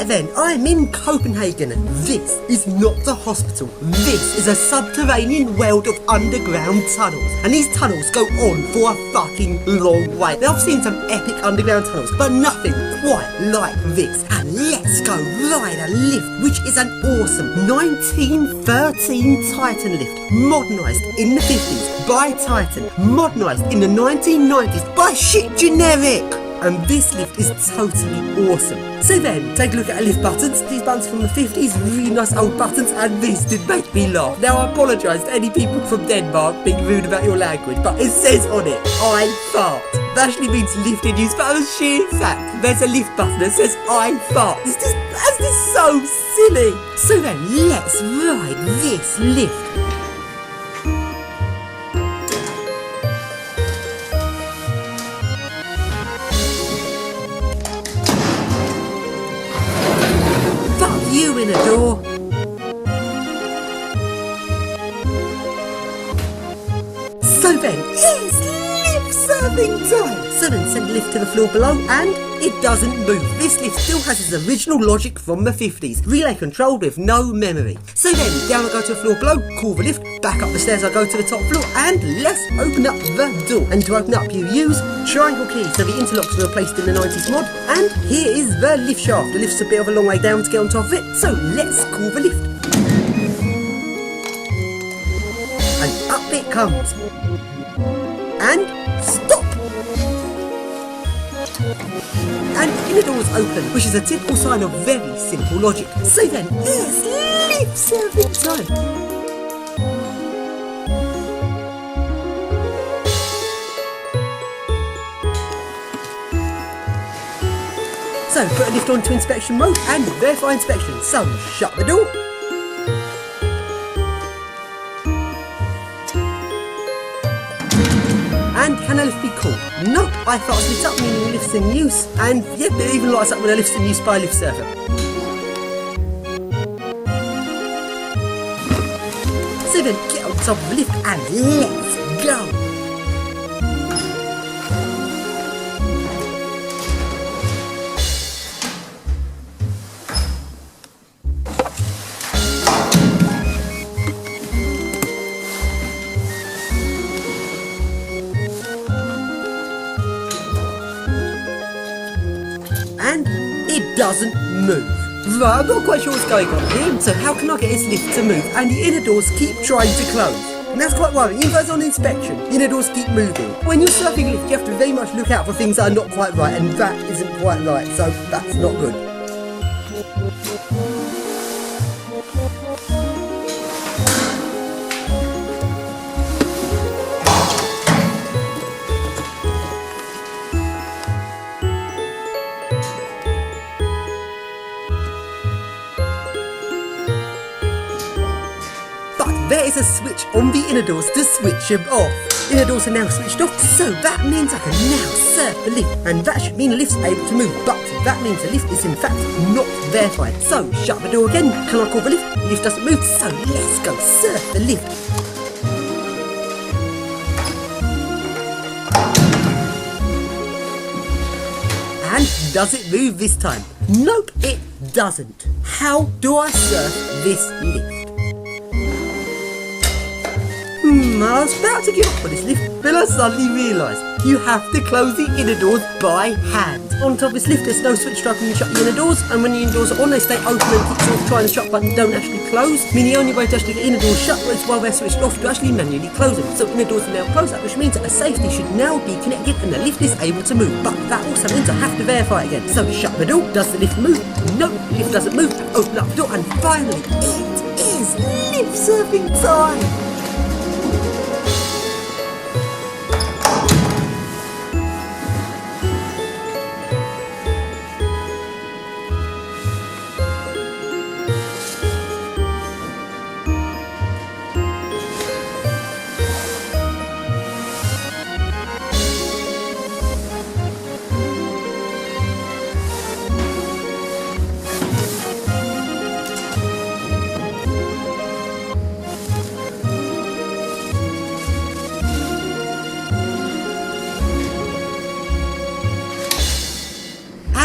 Right then, I'm in Copenhagen. This is not a hospital. This is a subterranean world of underground tunnels. And these tunnels go on for a fucking long way. Now, I've seen some epic underground tunnels, but nothing quite like this. And let's go ride a lift, which is an awesome 1913 Titan lift, modernised in the 50s by Titan, modernised in the 1990s by Shit Generic. And this lift is totally awesome. So then, take a look at our lift buttons. These buttons from the 50s, really nice old buttons, and this did make me laugh. Now, I apologise to any people from Denmark being rude about your language, but it says on it, I fart. That actually means lift in use, but I was sheer fact. There's a lift button that says I fart. This is so silly. So then, let's ride this lift. You in a door. So then, it's lift serving time. So then, send the lift to the floor below, and it doesn't move. This lift still has its original logic from the 50s. Relay controlled with no memory. So then, down I go to the floor below, call the lift, back up the stairs I go to the top floor, and let's open up the door. And to open up, you use triangle key, so the interlocks were placed in the 90s mod. And here is the lift shaft. The lift's a bit of a long way down to get on top of it, so let's call the lift. And up it comes. And stop! And the inner door is open, which is a typical sign of very simple logic. So then, it's lift serving time. So put a lift onto inspection mode and verify inspection. So shut the door. And can a lift be called? Nope, I thought it was up, meaning lift's in use. And yep, it even lights up when a lift's in use by a lift server. So then get on top of the lift and let's go. And it doesn't move. Right, I'm not quite sure what's going on here. So how can I get this lift to move? And the inner doors keep trying to close. And that's quite worrying. Even though it's on inspection, the inner doors keep moving. When you're surfing a lift, you have to very much look out for things that are not quite right, and that isn't quite right, so that's not good. There is a switch on the inner doors to switch them off. Inner doors are now switched off, so that means I can now surf the lift. And that should mean the lift's able to move, but that means the lift is in fact not verified. So shut the door again. Can I call the lift? The lift doesn't move, so let's go surf the lift. And does it move this time? Nope, it doesn't. How do I surf this lift? I was about to give up on this lift, then I suddenly realised you have to close the inner doors by hand. On top of this lift, there's no switch to open and shut the inner doors, and when the inner doors are on, they stay open and keep sort of trying the shut button don't actually close. Meaning the only way to actually get inner doors shut is while they're switched off to actually manually close them. So inner doors are now closed, which means that the safety should now be connected and the lift is able to move. But that also means I have to verify again. So shut the door. Does the lift move? No, the lift doesn't move. Open up the door, and finally, it is lift surfing time.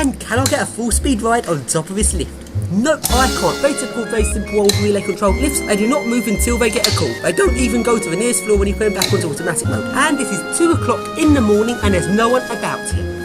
And can I get a full speed ride on top of this lift? No, I can't. Very typical, very simple old relay controlled lifts. They do not move until they get a call. They don't even go to the nearest floor when you put them back onto automatic mode. And this is 2 o'clock in the morning and there's no one about here.